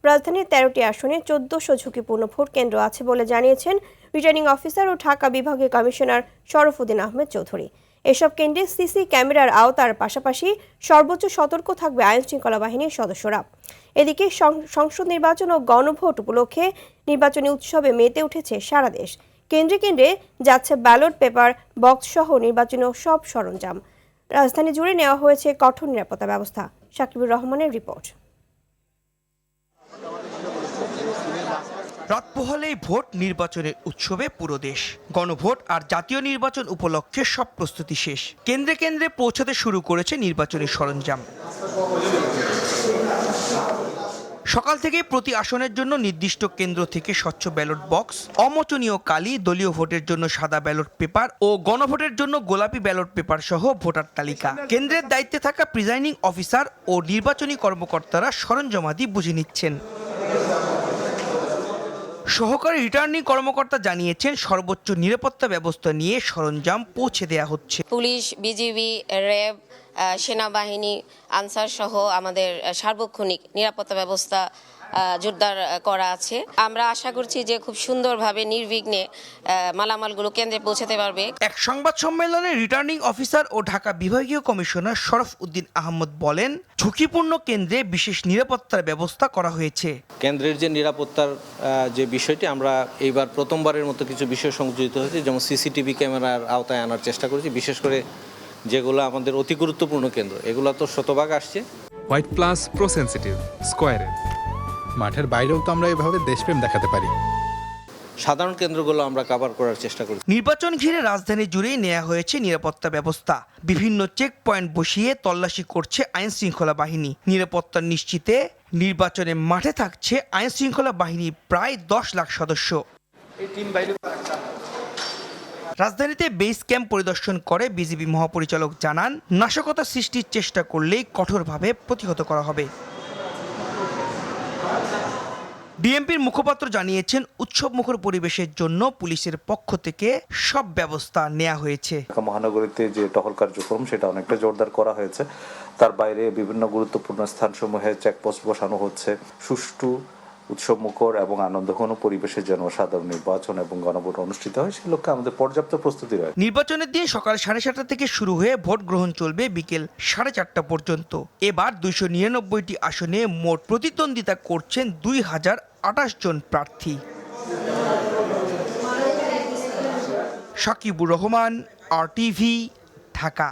রাজধানীর 13টি আসনে 1400 ঝুঁকিপূর্ণ ভোট কেন্দ্র আছে বলে জানিয়েছেন রিটার্নিং অফিসার ও ঢাকা বিভাগীয় কমিশনার শরফুদ্দিন আহমেদ চৌধুরী। এসব কেন্দ্রে সিসি ক্যামেরার আওতার পাশাপাশি সর্বোচ্চ সতর্ক থাকবে আইনশৃঙ্খলা বাহিনীর সদস্যরা। এদিকে সংসদ নির্বাচন ও গণভোট উপলক্ষে নির্বাচনী উৎসবে মেতে উঠেছে সারা দেশ। কেন্দ্রে কেন্দ্রে যাচ্ছে ব্যালট পেপার, বক্স সহ নির্বাচনী সব সরঞ্জাম। রাজধানী জুড়ে নেওয়া হয়েছে কঠোর নিরাপত্তা ব্যবস্থা। সাকিবুর রহমানের রিপোর্ট। রাত পোহালেই ভোট নির্বাচনের উৎসবে পুরো দেশ। গণভোট আর জাতীয় নির্বাচন উপলক্ষে সব প্রস্তুতি শেষ। কেন্দ্রে কেন্দ্রে পৌঁছাতে শুরু করেছে নির্বাচনী সরঞ্জাম। সকাল থেকে প্রতি আসনের জন্য নির্দিষ্ট কেন্দ্র থেকে স্বচ্ছ ব্যালট বক্স, অমোচনীয় কালি, দলীয় ভোটের জন্য সাদা ব্যালট পেপার ও গণভোটের জন্য গোলাপি ব্যালট পেপার সহ ভোটার তালিকা। কেন্দ্রের দায়িত্বে থাকা প্রিজাইডিং অফিসার ও নির্বাচনী কর্মকর্তারা সরঞ্জামাদি বুঝে নিচ্ছেন। সহকারী রিটার্নিং কর্মকর্তা জানিয়েছেন সর্বোচ্চ নিরাপত্তা ব্যবস্থা নিয়ে সরঞ্জাম পৌঁছে দেয়া হচ্ছে। পুলিশ, বিজিবি, র্যাব, সেনাবাহিনী, আনসার সহ আমাদের সার্বক্ষণিক নিরাপত্তা ব্যবস্থা জোরদার করা আছে। আমরা আশা করছি যে খুব সুন্দরভাবে নির্বিঘ্নে মালামালগুলো কেন্দ্রে পৌঁছাতে পারবে। এক সংবাদ সম্মেলনে রিটার্নিং অফিসার ও ঢাকা বিভাগীয় কমিশনার শরফউদ্দিন আহমেদ বলেন, ঝুঁকিপূর্ণ কেন্দ্রে বিশেষ নিরাপত্তার ব্যবস্থা করা হয়েছে। কেন্দ্রের যে নিরাপত্তার যে বিষয়টি আমরা এইবার প্রথমবারের মতো কিছু বিষয় সংযোজিত হয়েছে, যেমন সিসিটিভি ক্যামেরার আওতায় আনার চেষ্টা করেছি। বিশেষ করে যেগুলো আমাদের অতি গুরুত্বপূর্ণ কেন্দ্র, এগুলো তো শতভাগ আসছে। হোয়াইট প্লাস প্রো সেনসিটিভ স্কোয়ারে মাঠের বাইরেও তো আমরা এভাবে দেশপ্রেম দেখাতে পারি। সাধারণ কেন্দ্রগুলো আমরা কভার করার চেষ্টা করি। নির্বাচন ঘিরে রাজধানী জুড়েই নেওয়া হয়েছে নিরাপত্তা ব্যবস্থা। বিভিন্ন চেক পয়েন্ট বসিয়ে তল্লাশি করছে আইন শৃঙ্খলা বাহিনী। নিরাপত্তা নিশ্চিতে নির্বাচনে মাঠে থাকছে আইন শৃঙ্খলা বাহিনীর প্রায় 10 লাখ সদস্য। রাজধানীতে বেস ক্যাম্প পরিদর্শন করে বিজিবি মহাপরিচালক জানান, নাশকতা সৃষ্টির চেষ্টা করলেই কঠোরভাবে প্রতিহত করা হবে। ডিএমপির মুখপাত্র জানিয়েছেন, উৎসবমুখর পরিবেশের জন্য পুলিশের পক্ষ থেকে সব ব্যবস্থা নেওয়া হয়েছে। মহানগরীতে যে টহল কার্যক্রম সেটা অনেকটা জোরদার করা হয়েছে। তার বাইরে বিভিন্ন গুরুত্বপূর্ণ স্থানসমূহে চেকপোস্ট বসানো হচ্ছে। সুষ্ঠু, উৎসবমুখর এবং আনন্দঘন পরিবেশে যেন সাধারণ নির্বাচন এবং গণভোট অনুষ্ঠিত হয়, সে লক্ষ্যে আমাদের পর্যাপ্ত প্রস্তুতি রয়েছে। নির্বাচনের দিন সকাল 7:30 থেকে শুরু হয়ে ভোট গ্রহণ চলবে বিকেল 4:30 পর্যন্ত। এবার 299টি আসনে মোট প্রতিদ্বন্দ্বিতা করছেন 2028 জন প্রার্থী। সাকিবুর রহমান, RTV, ঢাকা।